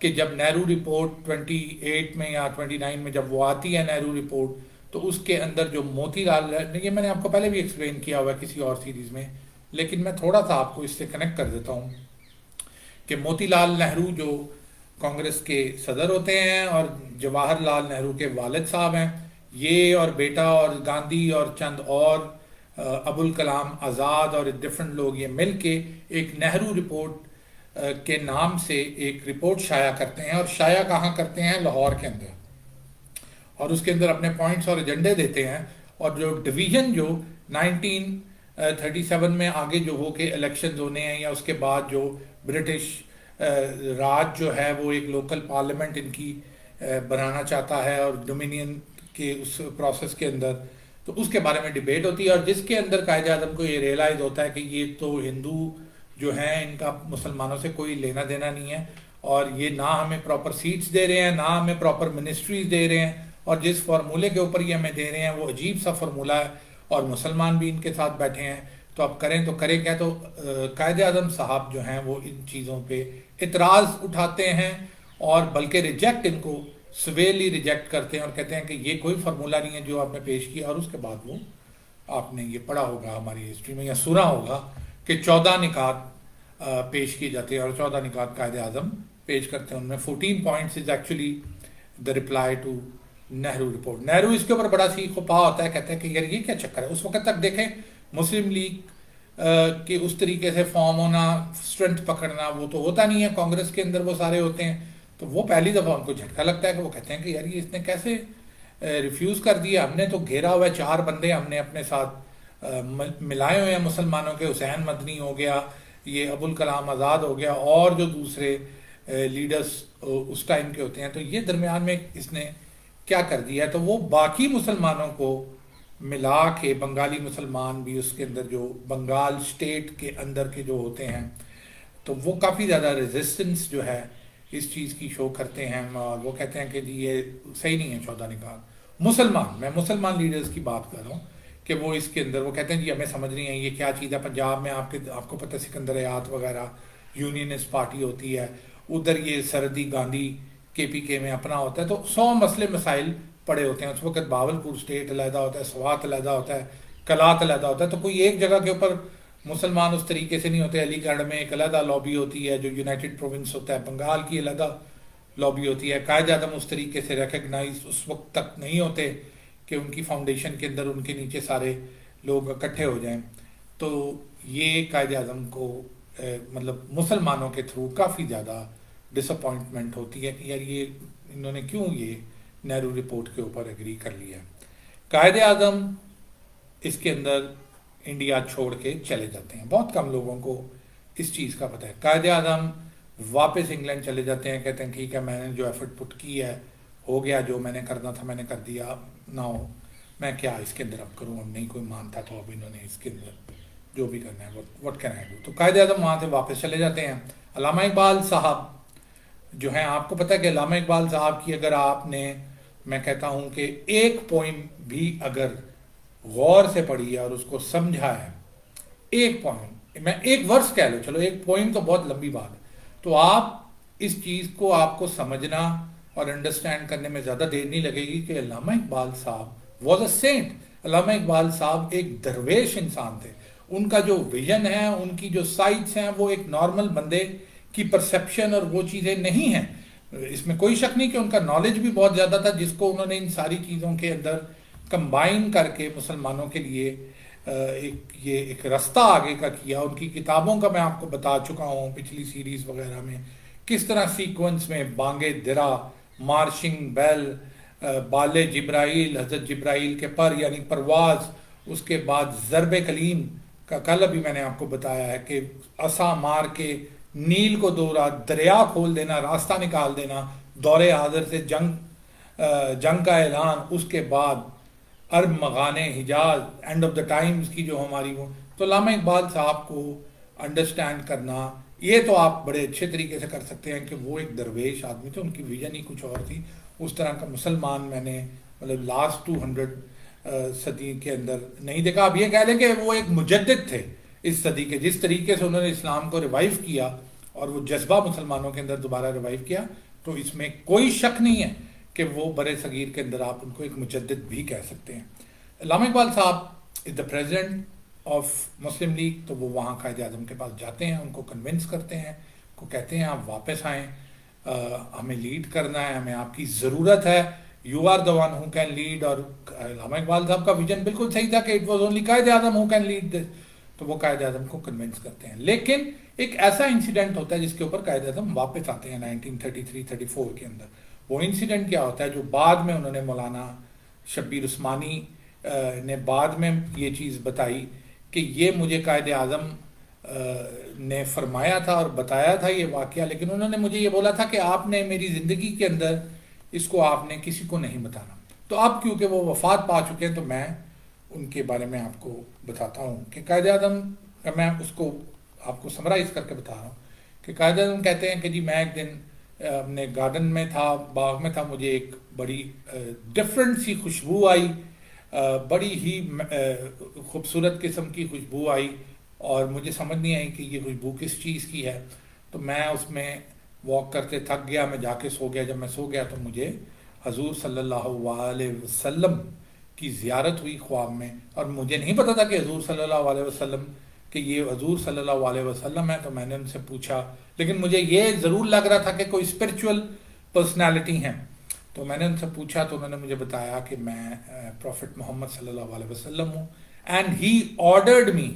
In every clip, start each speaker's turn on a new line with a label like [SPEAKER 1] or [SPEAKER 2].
[SPEAKER 1] کہ جب نہرو رپورٹ 28 میں یا 29 میں جب وہ آتی ہے نہرو رپورٹ، تو اس کے اندر جو موتی لال، یہ میں نے آپ کو پہلے بھی ایکسپلین کیا ہوا ہے کسی اور سیریز میں، لیکن میں تھوڑا سا آپ کو اس سے کنیکٹ کر دیتا ہوں کہ موتی لال نہرو جو کانگریس کے صدر ہوتے ہیں اور جواہر لال نہرو کے والد صاحب ہیں، یہ اور بیٹا اور گاندھی اور چند اور ابوالکلام آزاد اور ڈفرینٹ لوگ یہ مل کے ایک نہرو رپورٹ کے نام سے ایک رپورٹ شائع کرتے ہیں، اور شائع کہاں کرتے ہیں؟ لاہور کے اندر، اور اس کے اندر اپنے پوائنٹس اور ایجنڈے دیتے ہیں، اور جو ڈویژن جو 1937 میں آگے جو ہو کے الیکشنز ہونے ہیں، یا اس کے بعد جو برٹش راج جو ہے وہ ایک لوکل پارلیمنٹ ان کی بنانا چاہتا ہے اور ڈومینین کے اس پروسیس کے اندر، تو اس کے بارے میں ڈیبیٹ ہوتی ہے، اور جس کے اندر قائد اعظم کو یہ ریئلائز ہوتا ہے کہ یہ تو ہندو جو ہیں ان کا مسلمانوں سے کوئی لینا دینا نہیں ہے، اور یہ نہ ہمیں پراپر سیٹس دے رہے ہیں، نہ ہمیں پراپر منسٹریز دے رہے ہیں، اور جس فارمولے کے اوپر یہ ہمیں دے رہے ہیں وہ عجیب سا فارمولہ ہے، اور مسلمان بھی ان کے ساتھ بیٹھے ہیں، تو اب کریں تو کریں کیا؟ تو قائد اعظم صاحب جو ہیں وہ ان چیزوں پہ اعتراض اٹھاتے ہیں، اور بلکہ ریجیکٹ، ان کو سویرلی ریجیکٹ کرتے ہیں، اور کہتے ہیں کہ یہ کوئی فارمولہ نہیں ہے جو آپ نے پیش کیا، اور اس کے بعد وہ آپ نے یہ پڑھا ہوگا ہماری ہسٹری میں یا سنا ہوگا کہ 14 نکات پیش کی جاتی ہیں، اور 14 نکات قائد اعظم پیش کرتے ہیں، ان میں 14 points is actually the reply to Nehru report. Nehru اس کے اوپر بڑا سیخ خپا ہوتا ہے، کہتے ہیں کہ یار یہ کیا چکر ہے؟ اس وقت تک دیکھیں مسلم لیگ کہ اس طریقے سے فارم ہونا، اسٹرینتھ پکڑنا، وہ تو ہوتا نہیں ہے، کانگریس کے اندر وہ سارے ہوتے ہیں، تو وہ پہلی دفعہ ان کو جھٹکا لگتا ہے کہ وہ کہتے ہیں کہ یار یہ اس نے کیسے ریفیوز کر دیا، ہم نے تو گھیرا ہوا ہے، 4 بندے ہم نے اپنے ساتھ ملائے ہوئے ہیں مسلمانوں کے، حسین مدنی ہو گیا، یہ ابوالکلام آزاد ہو گیا، اور جو دوسرے لیڈرز اس ٹائم کے ہوتے ہیں، تو یہ درمیان میں اس نے کیا کر دیا ہے؟ تو وہ باقی مسلمانوں کو ملا کے، بنگالی مسلمان بھی اس کے اندر، جو بنگال اسٹیٹ کے اندر کے جو ہوتے ہیں، تو وہ کافی زیادہ ریزسٹنس جو ہے اس چیز کی شو کرتے ہیں، اور وہ کہتے ہیں کہ جی یہ صحیح نہیں ہے 14 نکات۔ مسلمان، میں مسلمان لیڈرز کی بات کر رہا ہوں کہ وہ اس کے اندر وہ کہتے ہیں جی ہمیں سمجھ نہیں ہے یہ کیا چیز ہے۔ پنجاب میں آپ کو پتہ سکندر حیات وغیرہ یونینسٹ پارٹی ہوتی ہے، ادھر یہ سردی گاندھی کے پی کے میں اپنا ہوتا ہے، تو 100 مسئلے مسائل پڑے ہوتے ہیں اس وقت۔ باولپور اسٹیٹ علیحدہ ہوتا ہے، سوات علیحدہ ہوتا ہے، کلات علیحدہ ہوتا ہے، تو کوئی ایک جگہ کے اوپر مسلمان اس طریقے سے نہیں ہوتے۔ علی گڑھ میں ایک علیحدہ لابی ہوتی ہے جو یونائٹڈ پروونس ہوتا ہے، بنگال کی علیحدہ لابی ہوتی ہے۔ قائد اعظم اس طریقے سے ریکگنائز اس وقت تک نہیں ہوتے کہ ان کی فاؤنڈیشن کے اندر ان کے نیچے سارے لوگ اکٹھے ہو جائیں، تو یہ قائد اعظم کو مطلب مسلمانوں کے تھرو کافی زیادہ ڈس اپوائنٹمنٹ ہوتی ہے کہ یار یہ انہوں نے کیوں یہ نہرو رپورٹ کے اوپر ایگری کر لیا۔ قائد اعظم اس کے اندر انڈیا چھوڑ کے چلے جاتے ہیں، بہت کم لوگوں کو اس چیز کا پتہ ہے۔ قائد اعظم واپس انگلینڈ چلے جاتے ہیں، کہتے ہیں ٹھیک ہے میں نے جو ایفرٹ پٹ کی ہے ہو گیا، جو میں نے کرنا تھا میں نے کر دیا، نہ ہو میں کیا اس کے اندر اب کروں، اب نہیں کوئی مانتا، تو اب انہوں نے اس کے اندر جو بھی کرنا ہے وٹ کین آئی ڈو۔ تو قائد اعظم وہاں سے واپس چلے جاتے ہیں۔ علامہ اقبال صاحب جو ہیں، آپ کو پتہ ہے کہ علامہ اقبال صاحب کی اگر آپ نے، میں کہتا ہوں کہ ایک پوائنٹ بھی اگر غور سے پڑھی ہے اور اس کو سمجھا ہے، ایک پوائنٹ، میں ایک ورس کہہ لو، چلو ایک پوائنٹ تو بہت لمبی بات ہے، تو آپ اس چیز کو آپ کو سمجھنا اور انڈرسٹینڈ کرنے میں زیادہ دیر نہیں لگے گی کہ علامہ اقبال صاحب واز اے سینٹ۔ علامہ اقبال صاحب ایک درویش انسان تھے، ان کا جو ویژن ہے، ان کی جو سائٹس ہیں، وہ ایک نارمل بندے کی پرسیپشن اور وہ چیزیں نہیں ہیں۔ اس میں کوئی شک نہیں کہ ان کا نالج بھی بہت زیادہ تھا، جس کو انہوں نے ان ساری چیزوں کے اندر کمبائن کر کے مسلمانوں کے لیے ایک رستہ آگے کا کیا۔ ان کی کتابوں کا میں آپ کو بتا چکا ہوں پچھلی سیریز وغیرہ میں، کس طرح سیکوینس میں بانگ درا، مارشنگ بیل، بال جبرائیل، حضرت جبرائیل کے پر یعنی پرواز، اس کے بعد ضرب کلیم کا کل ابھی میں نے آپ کو بتایا ہے کہ عصا مار کے نیل کو دریا کھول دینا، راستہ نکال دینا، دور حاضر سے جنگ کا اعلان، اس کے بعد عرب مغانے Hijaz, end of the times کی جو ہماری وہ، تو علامہ اقبال صاحب کو انڈرسٹینڈ کرنا، یہ تو آپ بڑے اچھے طریقے سے کر سکتے ہیں کہ وہ ایک درویش آدمی تھے، ان کی ویژن ہی کچھ اور تھی۔ اس طرح کا مسلمان میں نے مطلب لاسٹ 200 صدی کے اندر نہیں دیکھا۔ اب یہ کہہ لیں کہ وہ ایک مجدد تھے اس صدی کے، جس طریقے سے انہوں نے اسلام کو ریوائیو کیا اور وہ جذبہ مسلمانوں کے اندر دوبارہ ریوائیو کیا، تو اس میں کوئی شک نہیں ہے کہ وہ برِ صغیر کے اندر آپ ان کو ایک مجدد بھی کہہ سکتے ہیں۔ علامہ اقبال صاحب is the president of Muslim League, تو وہ وہاں قائد اعظم کے پاس جاتے ہیں، ان کو کنونس کرتے ہیں، کو کہتے ہیں آپ واپس آئیں، ہمیں لیڈ کرنا ہے، ہمیں آپ کی ضرورت ہے، you are the one who can lead. اور علامہ اقبال صاحب کا ویژن بالکل صحیح تھا کہ it was only Quaid Azam who can lead دس، تو وہ قائد اعظم کو کنونس کرتے ہیں۔ لیکن ایک ایسا انسیڈنٹ ہوتا ہے جس کے اوپر قائد اعظم واپس آتے ہیں 1933-34 کے اندر۔ وہ انسیڈنٹ کیا ہوتا ہے؟ جو بعد میں انہوں نے مولانا شبیر عثمانی نے بعد میں یہ چیز بتائی کہ یہ مجھے قائد اعظم نے فرمایا تھا اور بتایا تھا یہ واقعہ، لیکن انہوں نے مجھے یہ بولا تھا کہ آپ نے میری زندگی کے اندر اس کو آپ نے کسی کو نہیں بتانا۔ تو اب کیونکہ وہ وفات پا چکے ہیں تو میں ان کے بارے میں آپ کو بتاتا ہوں کہ قائد اعظم کا، میں اس کو آپ کو سمرائز کر کے بتا رہا ہوں کہ قائد اعظم کہتے ہیں کہ جی میں ایک دن اپنے گارڈن میں تھا، باغ میں تھا، مجھے ایک بڑی ڈفرینٹ سی خوشبو آئی، بڑی ہی خوبصورت قسم کی خوشبو آئی، اور مجھے سمجھ نہیں آئی کہ یہ خوشبو کس چیز کی ہے۔ تو میں اس میں واک کرتے تھک گیا، میں جا کے سو گیا۔ جب میں سو گیا تو مجھے حضور صلی اللہ علیہ وسلم کی زیارت ہوئی خواب میں، اور مجھے نہیں پتا تھا کہ حضور صلی اللہ علیہ وسلم، کہ یہ حضور صلی اللہ علیہ وسلم ہے۔ تو میں نے ان سے پوچھا، لیکن مجھے یہ ضرور لگ رہا تھا کہ کوئی اسپرچول پرسنالٹی ہیں۔ تو میں نے ان سے پوچھا تو انہوں نے مجھے بتایا کہ میں پروفٹ محمد صلی اللہ علیہ وسلم ہوں، and he ordered me,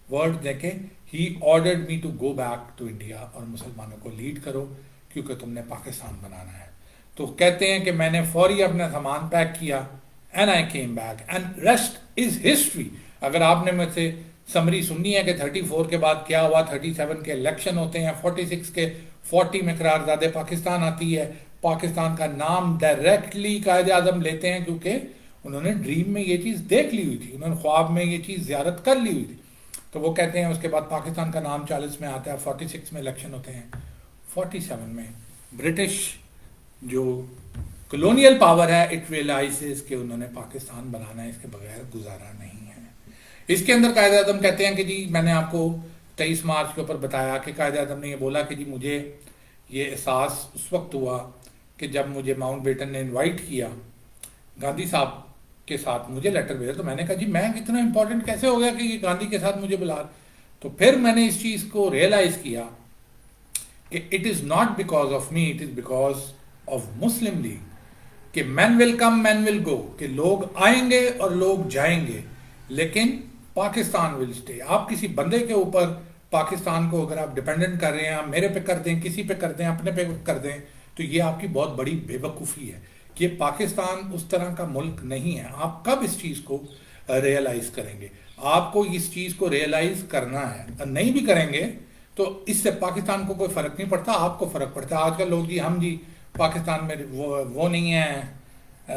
[SPEAKER 1] word دیکھیں، he ordered me to go back to India, اور مسلمانوں کو لیڈ کرو کیونکہ تم نے پاکستان بنانا ہے۔ تو کہتے ہیں کہ میں نے فوری اپنا سامان پیک کیا، and I came back and rest is history. اگر آپ نے مجھ سے سمری سننی ہے کہ 34 کے بعد کیا ہوا، 37 کے الیکشن ہوتے ہیں، 46 کے 40 میں قرارداد پاکستان آتی ہے، پاکستان کا نام ڈائریکٹلی قائد اعظم لیتے ہیں کیونکہ انہوں نے ڈریم میں یہ چیز دیکھ لی ہوئی تھی، انہوں نے خواب میں یہ چیز زیارت کر لی ہوئی تھی۔ تو وہ کہتے ہیں اس کے بعد پاکستان کا نام 40 میں آتا ہے، 46 میں الیکشن ہوتے ہیں، 47 میں برٹش جو کلونیل پاور ہے اٹ ریئلائزز کہ انہوں نے پاکستان بنانا ہے، اس کے بغیر گزارا نہیں ہے۔ اس کے اندر قائد اعظم کہتے ہیں کہ جی میں نے آپ کو 23 مارچ کے اوپر بتایا کہ قائد اعظم نے یہ بولا کہ جی مجھے یہ احساس اس وقت ہوا کہ جب مجھے ماؤنٹ بیٹن نے انوائٹ کیا، گاندھی صاحب کے ساتھ مجھے لیٹر بھیجا، تو میں نے کہا جی میں اتنا امپورٹنٹ کیسے ہو گیا کہ یہ گاندھی کے ساتھ مجھے بلا۔ تو پھر میں نے اس چیز کو ریئلائز کیا کہ it is not because of me, it is because of Muslim league, کہ مین ول کم مین ول گو، کہ لوگ آئیں گے اور لوگ جائیں گے لیکن پاکستان ول اسٹے۔ آپ کسی بندے کے اوپر پاکستان کو اگر آپ ڈیپینڈنٹ کر رہے ہیں، آپ میرے پہ کر دیں، کسی پہ کر دیں، اپنے پہ کر دیں، تو یہ آپ کی بہت بڑی بے وقوفی ہے۔ یہ پاکستان اس طرح کا ملک نہیں ہے۔ آپ کب اس چیز کو ریئلائز کریں گے؟ آپ کو اس چیز کو ریئلائز کرنا ہے، نہیں بھی کریں گے تو اس سے پاکستان کو کوئی فرق نہیں پڑتا، آپ کو فرق پڑتا ہے۔ آج کل لوگ جی ہم جی پاکستان میں وہ نہیں ہے،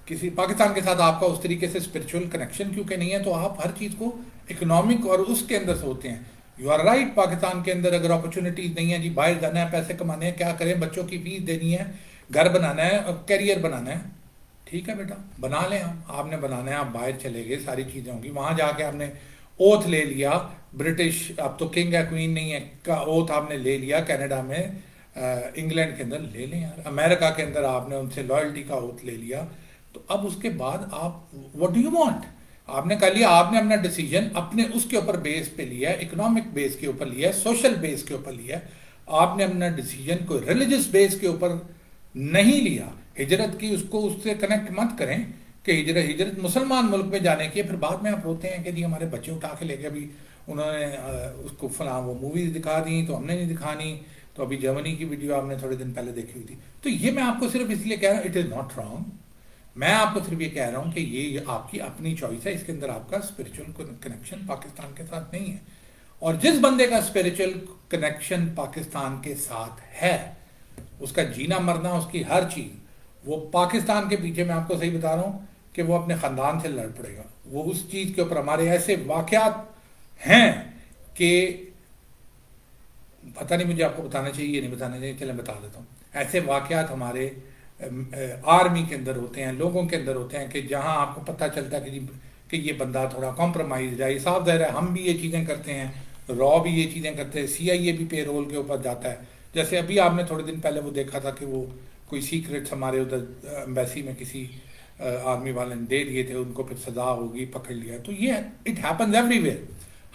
[SPEAKER 1] کسی پاکستان کے ساتھ آپ کا اس طریقے سے اسپرچول کنیکشن کیونکہ نہیں ہے، تو آپ ہر چیز کو اکنامک اور اس کے اندر سے ہوتے ہیں۔ یو آر رائٹ، پاکستان کے اندر اگر اپرچونیٹیز نہیں ہیں جی، باہر جانا ہے، پیسے کمانے ہیں، کیا کریں، بچوں کی فیس دینی ہے، گھر بنانا ہے اور کیریئر بنانا ہے، ٹھیک ہے بیٹا بنا لیں، آپ نے بنانا ہے، آپ باہر چلے گئے، ساری چیزیں ہوں گی، وہاں جا کے آپ نے اوتھ لے لیا، برٹش اب تو کنگ ہے کوئین نہیں ہے کا اوتھ آپ نے لے لیا، کینیڈا میں انگلینڈ کے اندر لے لیں یار، امریکہ کے اندر آپ نے ان سے لائلٹی کا اوتھ لے لیا، تو اب اس کے بعد آپ واٹ ڈو یو وانٹ؟ آپ نے کہہ لیا، آپ نے اپنا ڈیسیجن اپنے اس کے اوپر بیس پہ لیا ہے، اکنامک بیس کے اوپر لیا ہے، سوشل بیس کے اوپر لیا ہے، آپ نے اپنا ڈیسیجن کوئی ریلیجس بیس کے اوپر نہیں لیا۔ ہجرت کی اس کو اس سے کنیکٹ مت کریں کہ ہجرت مسلمان ملک میں جانے کی ہے، پھر بعد میں آپ روتے ہیں کہ جی ہمارے بچے اٹھا کے لے گئے، ابھی انہوں نے اس کو فلاں وہ موویز دکھا دیں تو ہم نے نہیں دکھانی، تو ابھی جرمنی کی ویڈیو آپ نے تھوڑے دن پہلے دیکھی ہوئی تھی۔ تو یہ میں آپ کو صرف اس لیے کہہ رہا ہوں، اٹ از ناٹ رانگ، میں آپ کو صرف یہ کہہ رہا ہوں کہ یہ آپ کی اپنی چوائس ہے، اس کے اندر آپ کا اسپرچل کنیکشن پاکستان کے ساتھ نہیں ہے۔ اور جس بندے کا اسپرچل کنیکشن پاکستان کے ساتھ ہے، اس کا جینا مرنا، اس کی ہر چیز، وہ پاکستان کے پیچھے میں آپ کو صحیح بتا رہا ہوں کہ وہ اپنے خاندان سے لڑ پڑے گا۔ وہ اس چیز کے اوپر ہمارے ایسے واقعات ہیں کہ پتہ نہیں مجھے آپ کو بتانا چاہیے نہیں بتانا چاہیے، چلیں بتا دیتا ہوں۔ ایسے واقعات ہمارے آرمی کے اندر ہوتے ہیں، لوگوں کے اندر ہوتے ہیں کہ جہاں آپ کو پتہ چلتا ہے کہ یہ بندہ تھوڑا کمپرومائز جائے، صاف ظاہر ہے ہم بھی یہ چیزیں کرتے ہیں، را بھی یہ چیزیں کرتے ہیں، سی آئی اے بھی پے رول کے اوپر جاتا ہے، جیسے ابھی آپ نے تھوڑے دن پہلے وہ دیکھا تھا کہ وہ کوئی سیکریٹس ہمارے ادھر ایمبیسی میں کسی آرمی والے نے دے دیے تھے، ان کو پھر سزا ہوگی، پکڑ لیا. تو یہ اٹ ہیپنز ایوری ویئر.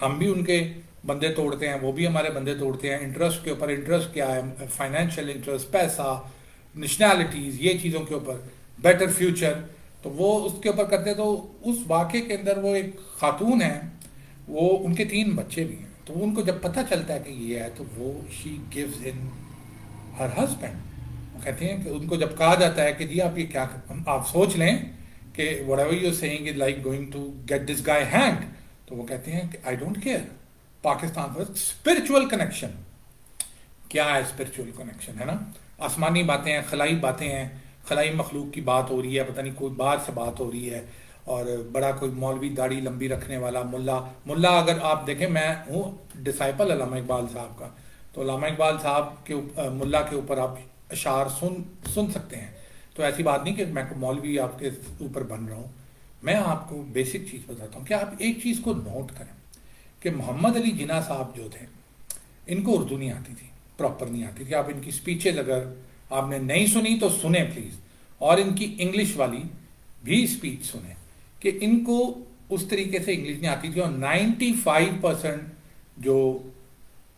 [SPEAKER 1] ہم بھی ان کے بندے توڑتے ہیں، وہ بھی ہمارے بندے توڑتے ہیں. انٹرسٹ کے اوپر انٹرسٹ کیا ہے، فائنینشیل انٹرسٹ، پیسہ، نیشنلٹیز، یہ چیزوں کے اوپر، بیٹر فیوچر. تو وہ اس کے اوپر کرتے. تو اس واقعے کے اندر وہ ایک خاتون ہیں، وہ ان کے 3 بچے بھی ہیں. تو ان کو جب پتہ چلتا ہے کہ یہ ہے، تو وہ شی گیوز ان ہر ہسبینڈ. وہ کہتے ہیں کہ ان کو جب کہا جاتا ہے کہ جی آپ یہ کیا، آپ سوچ لیں کہ whatever you seeing is like going to get this guy hand. تو وہ کہتے ہیں کہ آئی ڈونٹ کیئر. پاکستان پر اسپرچول کنیکشن کیا ہے؟ اسپرچول کنیکشن ہے نا، آسمانی باتیں ہیں، خلائی باتیں ہیں، خلائی مخلوق کی بات ہو رہی ہے، پتہ نہیں کوئی باہر سے بات ہو رہی ہے. اور بڑا کوئی مولوی داڑھی لمبی رکھنے والا ملا اگر آپ دیکھیں، میں ہوں ڈسائپل علامہ اقبال صاحب کا. تو علامہ اقبال صاحب کے ملا کے اوپر آپ اشعار سن سکتے ہیں. تو ایسی بات نہیں کہ میں مولوی آپ کے اوپر بن رہا ہوں. میں آپ کو بیسک چیز بتاتا ہوں کہ آپ ایک چیز کو نوٹ کریں کہ محمد علی جناح صاحب جو تھے، ان کو اردو نہیں آتی تھی، پراپر نہیں آتی تھی. آپ ان کی سپیچز اگر آپ نے نہیں سنی تو سنیں پلیز، اور ان کی انگلش والی بھی سپیچ سنیں کہ ان کو اس طریقے سے انگلش نہیں آتی تھی. اور 95% جو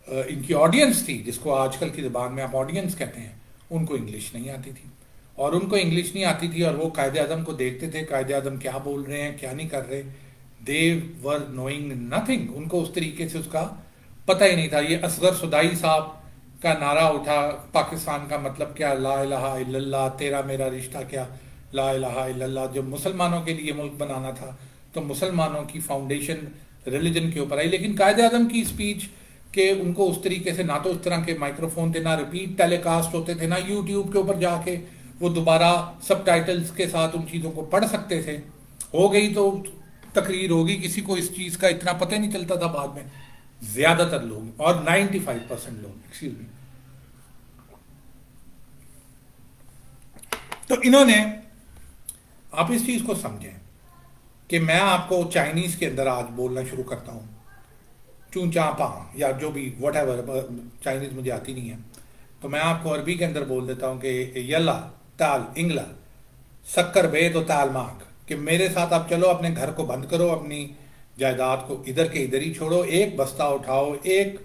[SPEAKER 1] ان کی آڈینس تھی، جس کو آج کل کی زبان میں آپ آڈینس کہتے ہیں، ان کو انگلش نہیں آتی تھی. اور ان کو انگلش نہیں آتی تھی اور وہ قائد اعظم کو دیکھتے تھے، قائد اعظم کیا بول رہے ہیں، کیا نہیں کر رہے. دے ور نوئنگ نتھنگ. ان کو اس طریقے سے اس کا پتہ ہی نہیں تھا. یہ اصغر صدائی صاحب کا نعرہ اٹھا، پاکستان کا مطلب کیا، لا الہ الا اللہ، تیرا میرا رشتہ کیا، لا الہ الا اللہ. جو مسلمانوں کے لیے ملک بنانا تھا تو مسلمانوں کی فاؤنڈیشن ریلیجن کے اوپر آئی. لیکن قائد اعظم کی اسپیچ کہ ان کو اس طریقے سے نہ تو اس طرح کے مائکروفون تھے، نہ ریپیٹ ٹیلی کاسٹ ہوتے تھے، نہ یوٹیوب کے اوپر جا کے وہ دوبارہ سب ٹائٹلز کے ساتھ ان چیزوں کو پڑھ سکتے تھے. ہو گئی تو تقریر ہوگی، کسی کو اس چیز کا اتنا پتہ نہیں چلتا تھا. بعد میں زیادہ تر لوگ، اور 95% لوگ، ایکسکیوز می، تو انہوں نے، آپ اس چیز کو سمجھیں کہ میں آپ کو چائنیز کے اندر آج بولنا شروع کرتا ہوں، چون چاں پاں یا جو بھی وٹ ایور، چائنیز مجھے آتی نہیں ہے، تو میں آپ کو عربی کے اندر بول دیتا ہوں کہ یلا تال انگلا سکر بے تو تال مانگ، کہ میرے ساتھ آپ چلو، اپنے گھر کو بند کرو، اپنی جائیداد کو ادھر کے ادھر ہی چھوڑو، ایک بستہ اٹھاؤ، ایک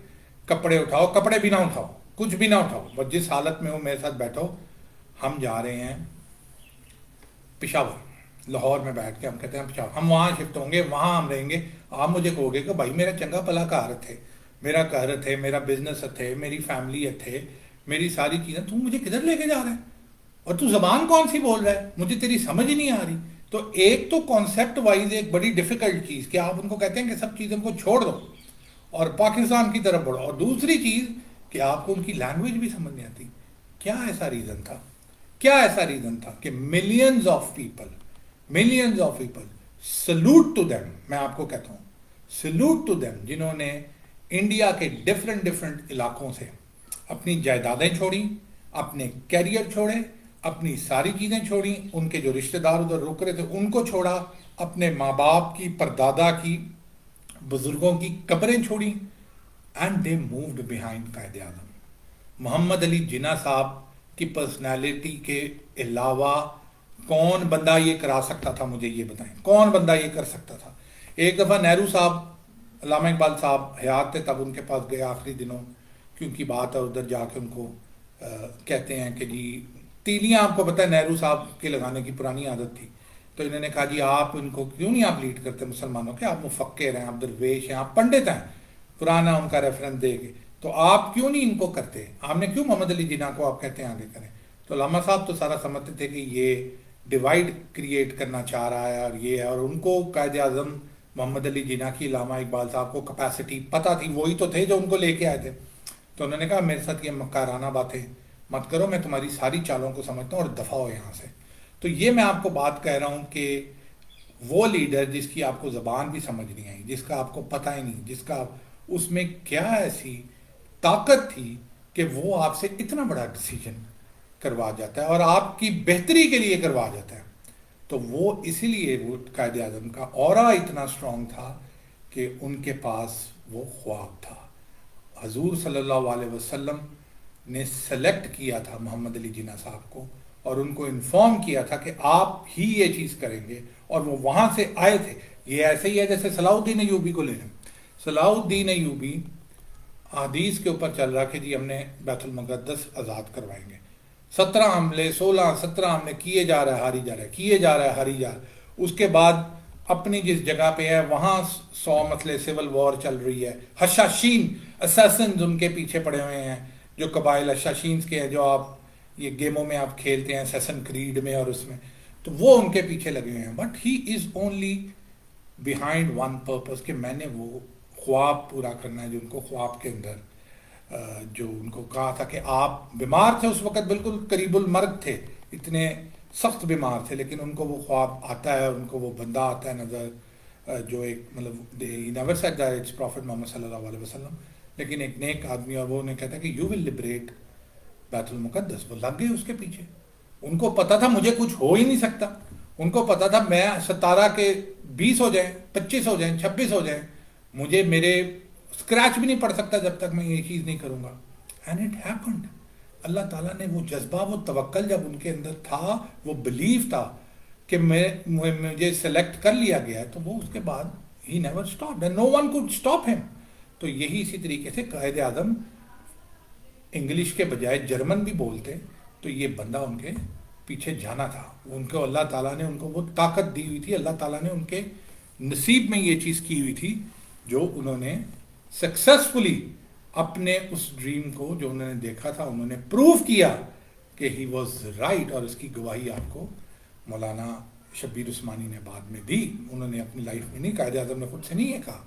[SPEAKER 1] کپڑے اٹھاؤ، کپڑے بھی نہ اٹھاؤ، کچھ بھی نہ اٹھاؤ، بس جس حالت میں ہو میرے ساتھ بیٹھو. ہم جا رہے ہیں پشاور، لاہور میں بیٹھ کے ہم کہتے ہیں پشاور، ہم وہاں شفٹ ہوں گے، وہاں ہم رہیں گے. آپ مجھے کہو گے کہ بھائی میرا چنگا پلا گھر تھے، میرا گھر تھے، میرا بزنس تھے، میری فیملی تھے، میری ساری چیزیں، تو مجھے کدھر لے کے جا رہا ہے، اور تو زبان کون سی بول رہا ہے، مجھے تیری سمجھ ہی نہیں آ رہی. تو ایک تو کانسیپٹ وائز ایک بڑی ڈیفیکلٹ چیز کہ آپ ان کو کہتے ہیں کہ سب چیزوں کو چھوڑ دو اور پاکستان کی طرف بڑھو. اور دوسری چیز کہ آپ کو ان کی لینگویج بھی سمجھ نہیں آتی. کیا ایسا ریزن تھا، کیا ایسا ریزن تھا کہ millions of people salute to them, میں آپ کو کہتا ہوں سلوٹ ٹو دیم، جنہوں نے انڈیا کے ڈفرنٹ علاقوں سے اپنی جائیدادیں چھوڑیں، اپنے کیریئر چھوڑے، اپنی ساری چیزیں چھوڑیں، ان کے جو رشتہ دار ادھر رک رہے تھے ان کو چھوڑا، اپنے ماں باپ کی، پردادا کی، بزرگوں کی قبریں چھوڑیں، and they moved behind Quaid Azam. محمد علی جناح صاحب کی پرسنالٹی کے علاوہ کون بندہ یہ کرا سکتا تھا؟ مجھے یہ بتائیں، کون بندہ یہ کر سکتا تھا؟ ایک دفعہ نہرو صاحب، علامہ اقبال صاحب حیات تھے تب، ان کے پاس گئے آخری دنوں، کیونکہ بات ہے، ادھر جا کے ان کو کہتے ہیں کہ جی تیلیاں، آپ کو پتہ ہے نہرو صاحب کے لگانے کی پرانی عادت تھی. تو انہوں نے کہا جی آپ ان کو کیوں نہیں آپ لیڈ کرتے مسلمانوں کے، آپ مفکر ہیں، آپ درویش ہیں، آپ پنڈت ہیں، پرانا ان کا ریفرنس دے کے، تو آپ کیوں نہیں ان کو کرتے؟ آپ نے کیوں محمد علی جناح کو آپ کہتے ہیں آگے کریں؟ تو علامہ صاحب تو سارا سمجھتے تھے کہ یہ ڈیوائڈ کریٹ کرنا چاہ رہا ہے، اور یہ ہے، اور ان کو قائد اعظم محمد علی جناح کی، علامہ اقبال صاحب کو کیپیسٹی پتہ تھی، وہی تو تھے جو ان کو لے کے آئے تھے. تو انہوں نے کہا میرے ساتھ یہ مکارانہ باتیں مت کرو، میں تمہاری ساری چالوں کو سمجھتا ہوں، اور دفع ہو یہاں سے. تو یہ میں آپ کو بات کہہ رہا ہوں کہ وہ لیڈر جس کی آپ کو زبان بھی سمجھ نہیں آئی، جس کا آپ کو پتہ ہی نہیں، جس کا اس میں کیا ایسی طاقت تھی کہ وہ آپ سے اتنا بڑا ڈیسیجن کروا جاتا ہے اور آپ کی بہتری کے لیے کروا جاتا ہے. تو وہ اسی لیے وہ قائد اعظم کا اورا اتنا سٹرونگ تھا کہ ان کے پاس وہ خواب تھا. حضور صلی اللہ علیہ وسلم نے سلیکٹ کیا تھا محمد علی جناح صاحب کو اور ان کو انفارم کیا تھا کہ آپ ہی یہ چیز کریں گے، اور وہ وہاں سے آئے تھے. یہ ایسے ہی ہے جیسے صلاح الدین ایوبی کو لے لیں. صلاح الدین ایوبی حدیث کے اوپر چل رہا کہ جی ہم نے بیت المقدس آزاد کروائیں گے. 17 حملے 17 حملے کیے جا رہا ہے، ہاری جا رہا ہے، کیے جا رہا ہے، ہاری جا رہا ہے. اس کے بعد اپنی جس جگہ پہ ہے وہاں 100 مسئلے سول وار چل رہی ہے. حشاشین اسیسنز ان کے پیچھے پڑے ہوئے ہیں، جو قبائل حشاشینز کے ہیں، جو آپ یہ گیموں میں آپ کھیلتے ہیں اسیسن کریڈ میں اور اس میں، تو وہ ان کے پیچھے لگے ہوئے ہیں. But he is only behind one purpose کہ میں نے وہ خواب پورا کرنا ہے جو ان کو خواب کے اندر جو ان کو کہا تھا کہ آپ بیمار تھے اس وقت، بالکل قریب المرگ تھے، اتنے سخت بیمار تھے، لیکن ان کو وہ خواب آتا ہے، ان کو وہ بندہ آتا ہے نظر جو ایک مطلب never said that it's prophet Muhammad صلی اللہ علیہ وسلم، لیکن ایک نیک آدمی، اور وہ انہیں کہتا ہے کہ یو ول لبریٹ بیت المقدس. وہ لگ گئے اس کے پیچھے. ان کو پتا تھا مجھے کچھ ہو ہی نہیں سکتا. ان کو پتا تھا میں 17 کے 20 ہو جائیں، 25 ہو جائیں، 26 ہو جائیں، مجھے میرے اسکریچ بھی نہیں پڑ سکتا جب تک میں یہ چیز نہیں کروں گا. And it happened. اللہ تعالیٰ نے وہ جذبہ، وہ توکل جب ان کے اندر تھا، وہ بلیف تھا کہ مجھے سلیکٹ کر لیا گیا ہے، تو وہ اس کے بعد ہی never stop and no one could stop him. تو یہی اسی طریقے سے قائد اعظم انگلش کے بجائے جرمن بھی بولتے تو یہ بندہ ان کے پیچھے جانا تھا. ان کو اللہ تعالیٰ نے ان کو وہ طاقت دی ہوئی تھی، اللہ تعالیٰ نے ان کے نصیب میں یہ چیز کی ہوئی تھی جو انہوں نے سکسیسفلی اپنے اس ڈریم کو جو انہوں نے دیکھا تھا انہوں نے پروف کیا کہ ہی واز رائٹ. اور اس کی گواہی آپ کو مولانا شبیر عثمانی نے بعد میں دی. انہوں نے اپنی لائف میں نہیں، قائد اعظم نے خود سے نہیں یہ کہا.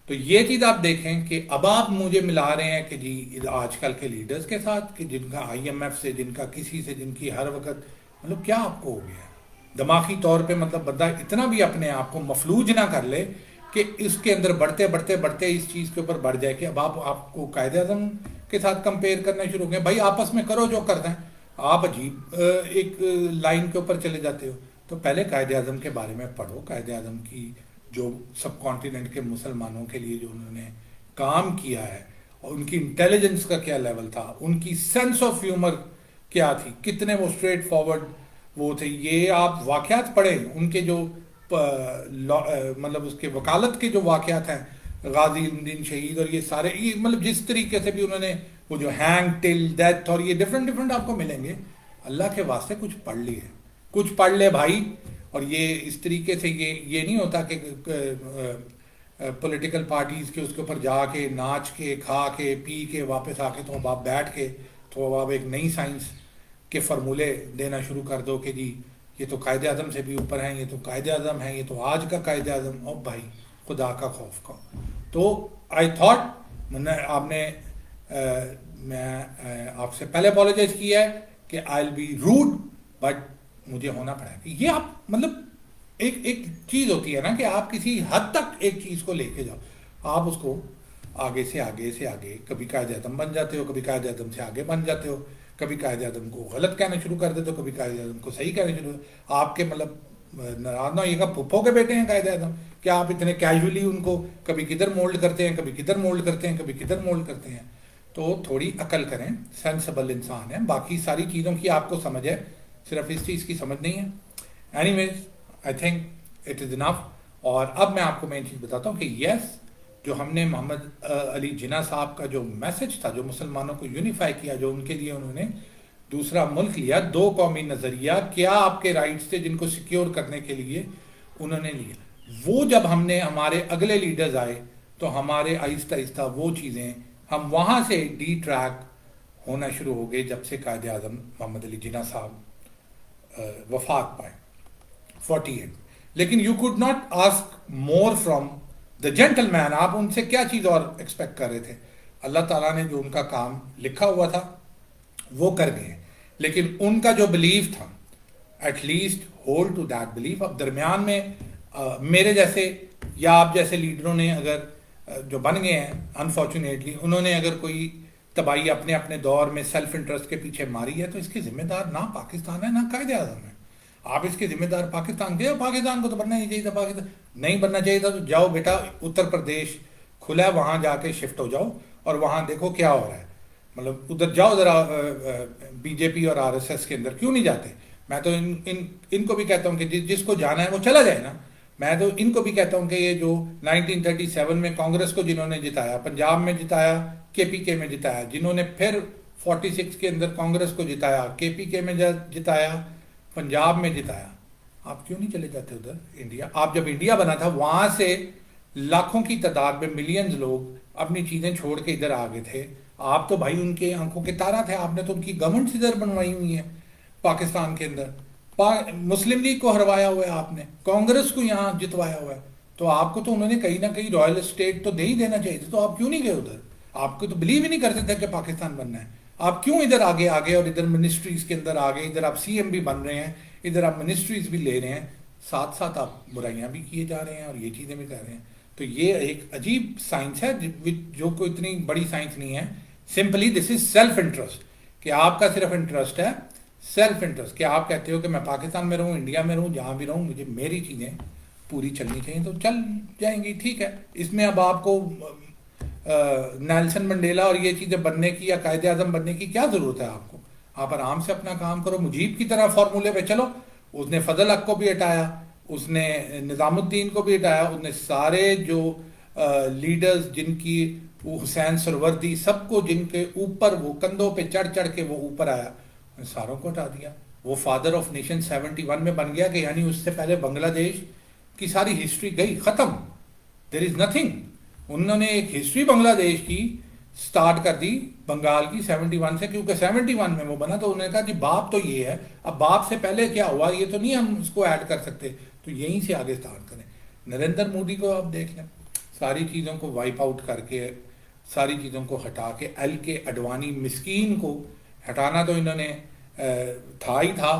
[SPEAKER 1] تو یہ چیز آپ دیکھیں کہ اب آپ مجھے ملا رہے ہیں کہ جی آج کل کے لیڈرز کے ساتھ کہ جن کا آئی ایم ایف سے، جن کا کسی سے، جن کی ہر وقت مطلب کیا آپ کو ہو گیا ہے دماغی طور پہ. مطلب بندہ اتنا بھی اپنے آپ کو مفلوج نہ کر لے کہ اس کے اندر بڑھتے بڑھتے بڑھتے اس چیز کے اوپر بڑھ جائے کہ اب آپ کو قائد اعظم کے ساتھ کمپیئر کرنا شروع ہو گئے. بھائی آپس میں کرو جو کرنا ہے. آپ عجیب ایک لائن کے اوپر چلے جاتے ہو. تو پہلے قائد اعظم کے بارے میں پڑھو، قائد اعظم کی جو سب کانٹیننٹ کے مسلمانوں کے لیے جو انہوں نے کام کیا ہے، اور ان کی انٹیلیجنس کا کیا لیول تھا، ان کی سینس آف ہیومر کیا تھی، کتنے وہ اسٹریٹ فارورڈ وہ تھے. یہ آپ واقعات پڑھیں ان کے جو مطلب اس کے وکالت کے جو واقعات ہیں، غازی الدین شہید اور یہ سارے، یہ مطلب جس طریقے سے بھی انہوں نے وہ جو ہینگ ٹل ڈیتھ اور یہ ڈفرینٹ آپ کو ملیں گے. اللہ کے واسطے کچھ پڑھ لیے، کچھ پڑھ لے بھائی. اور یہ اس طریقے سے یہ نہیں ہوتا کہ پولیٹیکل پارٹیز کے اس کے اوپر جا کے ناچ کے کھا کے پی کے واپس آ کے تو اب آپ بیٹھ کے تو اب ایک نئی سائنس کے فرمولے دینا شروع کر دو کہ جی یہ تو قائد اعظم سے بھی اوپر ہیں، یہ تو قائد اعظم ہیں، یہ تو آج کا قائد اعظم. اور بھائی خدا کا خوف کا. تو آئی تھاٹ آپ نے میں آپ سے پہلے اپولوجائز کیا ہے کہ آئی ول بی روڈ، بٹ مجھے ہونا پڑا کہ یہ آپ مطلب ایک چیز ہوتی ہے نا کہ آپ کسی حد تک ایک چیز کو لے کے جاؤ، آپ اس کو آگے سے آگے کبھی قائد اعظم بن جاتے ہو، کبھی قائد اعظم سے آگے بن جاتے ہو، کبھی قائد اعظم کو غلط کہنا شروع کر دیتے ہو، کبھی قائد اعظم کو صحیح کہنا شروع. آپ کے مطلب ناراض نہ ہوئیے گا، پھپھو کے بیٹے ہیں قائد اعظم، کیا آپ اتنے کیجولی ان کو کبھی کدھر مولڈ کرتے ہیں، کبھی کدھر مولڈ کرتے ہیں، کبھی کدھر مولڈ کرتے ہیں. تو تھوڑی عقل کریں، سینسبل انسان ہیں. باقی ساری چیزوں کی آپ کو سمجھ ہے، صرف اس چیز کی سمجھ نہیں ہے. Anyways I think it is enough. اور اب میں آپ کو مین چیز بتاتا ہوں کہ یس، جو ہم نے محمد علی جناح صاحب کا جو میسج تھا، جو مسلمانوں کو یونیفائی کیا، جو ان کے لیے انہوں نے دوسرا ملک لیا، دو قومی نظریہ، کیا آپ کے رائٹس تھے جن کو سیکیور کرنے کے لیے انہوں نے لیا. وہ جب ہم نے ہمارے اگلے لیڈرز آئے تو ہمارے آہستہ آہستہ وہ چیزیں ہم وہاں سے ڈی ٹریک ہونا شروع ہو گئے جب سے قائد اعظم محمد علی جناح صاحب وفات پائے 48. لیکن you could not ask more from the gentleman. آپ ان سے کیا چیز اور ایکسپیکٹ کر رہے تھے؟ اللہ تعالیٰ نے جو ان کا کام لکھا ہوا تھا وہ کر گئے، لیکن ان کا جو بلیف تھا at least hold to that belief. اب درمیان میں میرے جیسے یا آپ جیسے لیڈروں نے اگر جو بن گئے ہیں انفارچونیٹلی، انہوں نے اگر کوئی تباہی اپنے اپنے دور میں سیلف انٹرسٹ کے پیچھے ماری ہے تو اس کے ذمہ دار نہ پاکستان ہے نہ قائد اعظم ہے. آپ اس کے ذمہ دار پاکستان کے، پاکستان کو تو بننا نہیں چاہیے تھا، پاکستان نہیں بننا چاہیے تھا. تو جاؤ بیٹا اتر پردیش کھلا ہے، وہاں جا کے شفٹ ہو جاؤ اور وہاں دیکھو کیا ہو رہا ہے. مطلب ادھر جاؤ ذرا بی جے پی اور آر ایس ایس کے اندر کیوں نہیں جاتے؟ میں تو ان کو بھی کہتا ہوں کہ جس کو جانا ہے وہ چلا جائے نا. میں تو ان کو بھی کہتا ہوں کہ یہ جو 1937 میں کانگریس کو جنہوں نے جتایا، پنجاب میں جتایا، کے پی کے میں جتایا، جنہوں نے پھر 46 کے اندر کانگریس کو جتایا، کے پی کے میں جتایا، پنجاب میں جتایا، آپ کیوں نہیں چلے جاتے ادھر انڈیا؟ آپ جب انڈیا بنا تھا وہاں سے لاکھوں کی تعداد میں ملینز لوگ اپنی چیزیں چھوڑ کے ادھر آ گئے تھے. آپ تو بھائی ان کے آنکھوں کے تارا تھے، آپ نے تو ان کی گورنمنٹ ادھر بنوائی ہوئی ہیں پاکستان کے اندر. مسلم لیگ کو ہروایا ہوا ہے آپ نے، کانگریس کو یہاں جتوایا ہوا ہے. تو آپ کو تو انہوں نے کہیں نہ کہیں رائل اسٹیٹ تو دے ہی دینا چاہیے تھا، تو آپ کیوں نہیں گئے ادھر؟ آپ کو تو بلیو ہی نہیں کرتے تھے کہ پاکستان بننا ہے. آپ کیوں ادھر آگے آگے اور ادھر منسٹریز کے اندر آگے، ادھر آپ سی ایم بھی بن رہے ہیں، ادھر آپ منسٹریز بھی لے رہے ہیں، ساتھ ساتھ آپ برائیاں بھی کیے جا رہے ہیں اور یہ چیزیں بھی کر رہے ہیں. تو یہ ایک عجیب سائنس ہے جو کوئی اتنی بڑی سائنس نہیں ہے. Simply this is self interest, کہ آپ کا صرف انٹرسٹ ہے سیلف انٹرسٹ، کہ آپ کہتے ہو کہ میں پاکستان میں رہوں، انڈیا میں رہوں، جہاں بھی رہوں، مجھے میری چیزیں پوری چلنی چاہیے تو چل جائیں گی. ٹھیک ہے، اس میں اب آپ کو نیلسن منڈیلا اور یہ چیزیں بننے کی یا قائد اعظم بننے کی کیا ضرورت ہے آپ کو؟ آپ آرام سے اپنا کام کرو، مجیب کی طرح فارمولے پہ چلو. اس نے فضل حق کو بھی ہٹایا، اس نے نظام الدین کو بھی ہٹایا، اس نے سارے جو لیڈرز جن کی، وہ حسین سروردی، سب کو جن کے اوپر وہ کندھوں پہ چڑھ چڑھ کے وہ اوپر آیا، ان ساروں کو ہٹا دیا. وہ فادر آف نیشن 71 میں بن گیا، کہ یعنی اس سے پہلے بنگلہ دیش کی ساری ہسٹری گئی ختم، دیر از نتھنگ. انہوں نے ایک ہسٹری بنگلہ دیش کی سٹارٹ کر دی بنگال کی 71 سے، کیونکہ 71 میں وہ بنا، تو انہوں نے کہا جی باپ تو یہ ہے، اب باپ سے پہلے کیا ہوا یہ تو نہیں ہم اس کو ایڈ کر سکتے، تو یہیں سے آگے سٹارٹ کریں. نریندر مودی کو آپ دیکھ لیں، ساری چیزوں کو وائپ آؤٹ کر کے، ساری چیزوں کو ہٹا کے، ایل کے اڈوانی مسکین کو ہٹانا تو انہوں نے تھا ہی تھا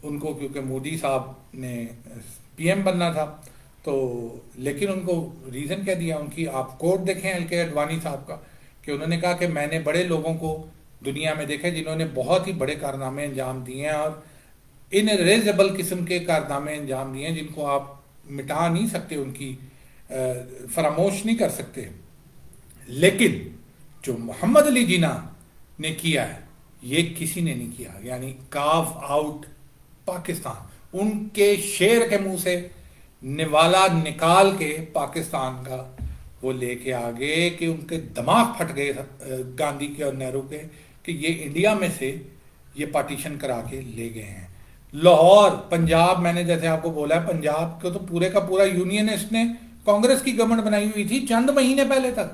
[SPEAKER 1] ان کو، کیونکہ مودی صاحب نے پی ایم بننا تھا. تو لیکن ان کو ریزن کیا دیا ان کی، آپ کوٹ دیکھیں ایل کے اڈوانی صاحب کا، کہ انہوں نے کہا کہ میں نے بڑے لوگوں کو دنیا میں دیکھا جنہوں نے بہت ہی بڑے کارنامے انجام دیے ہیں، اور انریزیبل قسم کے کارنامے انجام دیے ہیں جن کو آپ مٹا نہیں سکتے، ان کی فراموش نہیں کر سکتے. لیکن جو محمد علی جناح نے کیا ہے یہ کسی نے نہیں کیا، یعنی کاف آؤٹ پاکستان، ان کے شیر کے منہ سے نوالا نکال کے پاکستان کا وہ لے کے آگے، کہ ان کے دماغ پھٹ گئے گاندھی کے اور نہرو کے، کہ یہ انڈیا میں سے یہ پارٹیشن کرا کے لے گئے ہیں. لاہور، پنجاب، میں نے جیسے آپ کو بولا ہے، پنجاب کو تو پورے کا پورا یونینسٹ نے کانگریس کی گورنمنٹ بنائی ہوئی تھی چند مہینے پہلے تک.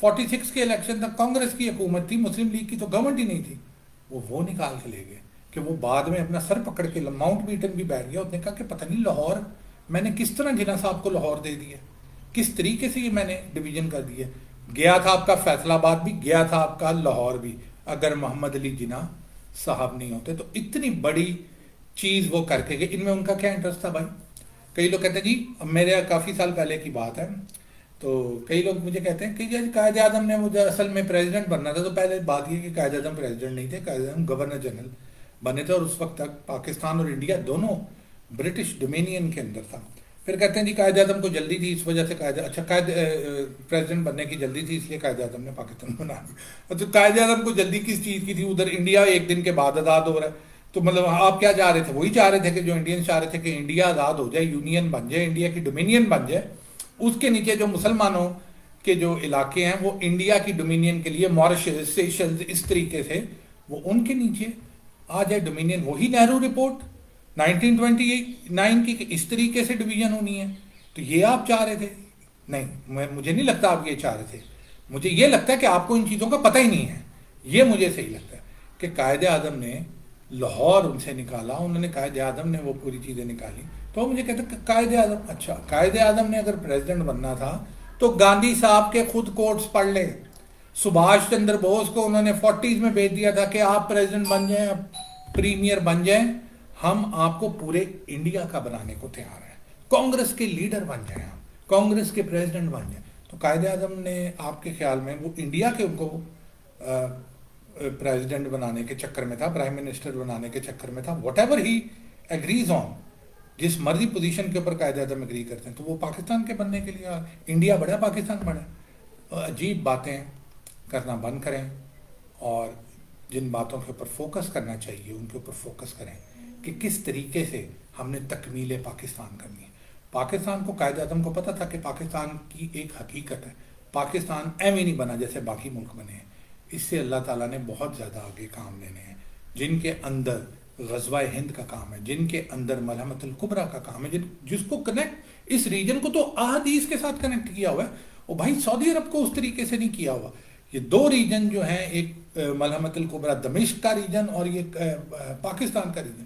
[SPEAKER 1] 46 کے الیکشن تک کانگریس کی حکومت تھی، مسلم لیگ کی تو گورنمنٹ ہی نہیں تھی. وہ نکال کے لے گئے، کہ وہ بعد میں اپنا سر پکڑ کے ماؤنٹ بیٹن بھی بیٹھ گیا. اس نے کہا کہ پتہ نہیں لاہور میں نے کس طرح جناح صاحب کو لاہور دے دیا، کس طریقے سے یہ میں نے ڈویژن کر دیا. گیا تھا آپ کا فیصل آباد بھی، گیا تھا آپ کا لاہور بھی، اگر محمد علی جناح صاحب نہیں ہوتے. تو اتنی بڑی چیز وہ کر کے گئے. ان میں ان کا کیا انٹرسٹ تھا بھائی؟ کئی لوگ کہتے ہیں جی، میرے کافی سال پہلے کی بات ہے، تو کئی لوگ مجھے کہتے ہیں کہ جی قائد اعظم نے مجھے اصل میں پریزیڈنٹ بننا تھا. تو پہلے بات یہ کہ قائد اعظم پریزیڈنٹ نہیں تھے، قائد اعظم گورنر جنرل بنے تھے، اور اس وقت تک پاکستان اور انڈیا دونوں برٹش ڈومینین کے اندر تھا. پھر کہتے ہیں جی قائد اعظم کو جلدی تھی، اس وجہ سے قائد پریزیڈنٹ بننے کی جلدی تھی، اس لیے قائد اعظم نے پاکستان بنا دیا. تو قائد اعظم کو جلدی کس چیز کی تھی؟ ادھر انڈیا ایک دن کے بعد آزاد ہو رہا ہے. تو مطلب آپ کیا چاہ رہے تھے؟ وہی چاہ رہے تھے کہ جو انڈین چاہ رہے تھے کہ انڈیا آزاد ہو جائے، یونین بن جائے، انڈیا کی ڈومینین بن جائے، اس کے نیچے جو مسلمانوں کے جو علاقے ہیں وہ انڈیا کی ڈومینین کے لیے، ماریشس، سیشلز، اس طریقے سے وہ ان کے نیچے آ جائے ڈومینین. وہی نہرو رپورٹ 1929 کی کہ اس طریقے سے ڈویژن ہونی ہے. تو یہ آپ چاہ رہے تھے؟ نہیں، مجھے نہیں لگتا آپ یہ چاہ رہے تھے. مجھے یہ لگتا ہے کہ آپ کو ان چیزوں کا پتہ ہی نہیں ہے. یہ مجھے صحیح لگتا ہے کہ قائد اعظم نے لاہور ان سے نکالا، انہوں نے قائد اعظم نے وہ پوری چیزیں نکالی. تو مجھے کہتے ہیں کہ قائد اعظم، اچھا قائد اعظم نے اگر پریزیڈنٹ بننا تھا تو گاندھی صاحب کے خود کوٹس پڑھ لیں. سبھاش چندر بوس کو انہوں نے 40s میں بھیج دیا تھا کہ آپ پریزیڈنٹ بن جائیں، پریمیئر بن جائیں، ہم آپ کو پورے انڈیا کا بنانے کو تیار ہیں، کانگریس کے لیڈر بن جائیں، آپ کانگریس کے پریزیڈنٹ بن جائیں. تو قائد اعظم نے آپ کے خیال میں وہ انڈیا کے ان کو پریزیڈنٹ بنانے کے چکر میں تھا، پرائم منسٹر بنانے کے چکر میں تھا. واٹ ایور ہی ایگریز آن، جس مرضی پوزیشن کے اوپر قائد اعظم اگری کرتے ہیں، تو وہ پاکستان کے بننے کے لیے، انڈیا بڑا پاکستان بڑا. عجیب باتیں کرنا بند کریں. اور جن باتوں کے اوپر فوکس کرنا چاہیے ان کے اوپر فوکس کریں کہ کس طریقے سے ہم نے تکمیل پاکستان کرنی ہے۔ پاکستان کو قائد اعظم کو پتہ تھا کہ پاکستان کی ایک حقیقت ہے، پاکستان ایویں نہیں بنا جیسے باقی ملک بنے ہیں، اس سے اللہ تعالیٰ نے بہت زیادہ آگے کام لینے ہیں، جن کے اندر غزوہ ہند کا کام ہے، جن کے اندر ملحمت الکبریٰ کا کام ہے، جس کو کنیکٹ اس ریجن کو تو احادیث کے ساتھ کنیکٹ کیا ہوا ہے، اور بھائی سعودی عرب کو اس طریقے سے نہیں کیا ہوا۔ یہ دو ریجن جو ہیں، ایک ملحمت الکبریٰ دمشق کا ریجن اور یہ پاکستان کا ریجن،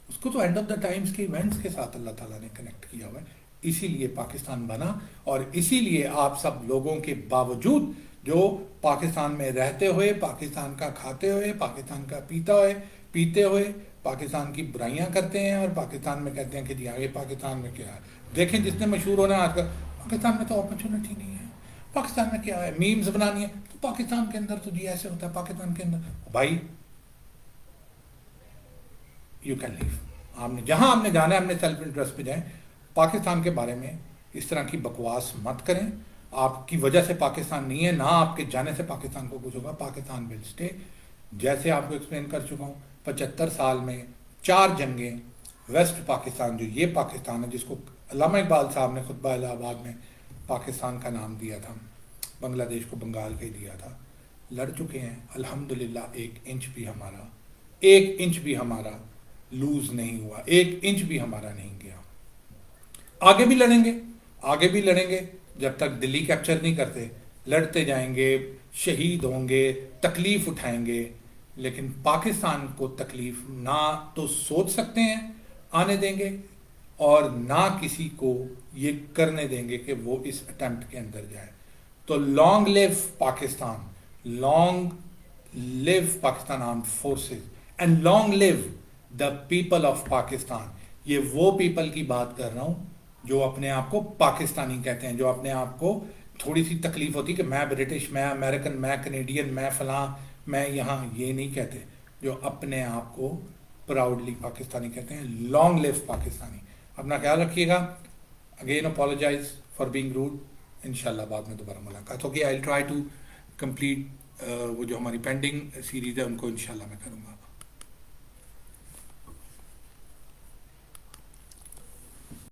[SPEAKER 1] اس کو تو اینڈ آف دا ٹائمز کے ایونٹس کے ساتھ اللہ تعالیٰ نے کنیکٹ کیا ہوا ہے، اسی لیے پاکستان بنا، اور اسی لیے آپ سب لوگوں کے باوجود جو پاکستان میں رہتے ہوئے، پاکستان کا کھاتے ہوئے، پاکستان کا پیتے ہوئے پاکستان کی برائیاں کرتے ہیں، اور پاکستان میں کہتے ہیں کہ جی آگے پاکستان میں کیا ہے۔ دیکھیں جس نے مشہور ہونا ہے آج کل، پاکستان میں تو اپرچونٹی نہیں ہے، پاکستان میں کیا ہے، میمز بنانی ہے تو پاکستان کے اندر تو جی ایسے ہوتا ہے، پاکستان کے اندر بھائی یو کین لیو، آپ نے جہاں آپ نے جانا ہے اپنے سیلف انٹرسٹ پہ جائیں، پاکستان کے بارے میں اس طرح کی بکواس مت کریں۔ آپ کی وجہ سے پاکستان نہیں ہے، نہ آپ کے جانے سے پاکستان کو کچھ ہوگا، پاکستان ول اسٹے۔ جیسے آپ کو ایکسپلین کر چکا ہوں، 75 سال میں 4 جنگیں، ویسٹ پاکستان جو یہ پاکستان ہے جس کو علامہ اقبال صاحب نے خطبہ الہ آباد میں پاکستان کا نام دیا تھا، بنگلہ دیش کو بنگال کا ہی دیا تھا، لڑ چکے ہیں الحمدللہ، 1 انچ بھی ہمارا لوز نہیں ہوا، 1 انچ بھی ہمارا نہیں گیا۔ آگے بھی لڑیں گے، آگے بھی لڑیں گے، جب تک دلی کیپچر نہیں کرتے، لڑتے جائیں گے، شہید ہوں گے، تکلیف اٹھائیں گے، لیکن پاکستان کو تکلیف نہ تو سوچ سکتے ہیں آنے دیں گے، اور نہ کسی کو یہ کرنے دیں گے کہ وہ اس اٹیمپٹ کے اندر جائے۔ تو long live Pakistan, long live Pakistan armed forces, and long live the people of Pakistan. یہ وہ پیپل کی بات کر رہا ہوں جو اپنے آپ کو پاکستانی کہتے ہیں، جو اپنے آپ کو تھوڑی سی تکلیف ہوتی کہ میں برٹش، میں امریکن، میں کینیڈین، میں فلاں، میں یہاں، یہ نہیں کہتے، جو اپنے آپ کو پراؤڈلی پاکستانی کہتے ہیں۔ Long live Pakistani. اپنا خیال رکھیے گا، again apologise for being rude, انشاءاللہ بعد میں دوبارہ ملاقات ہوگی۔ آئی ٹرائی ٹو کمپلیٹ وہ جو ہماری پینڈنگ سیریز ہے ان کو انشاءاللہ میں کروں گا۔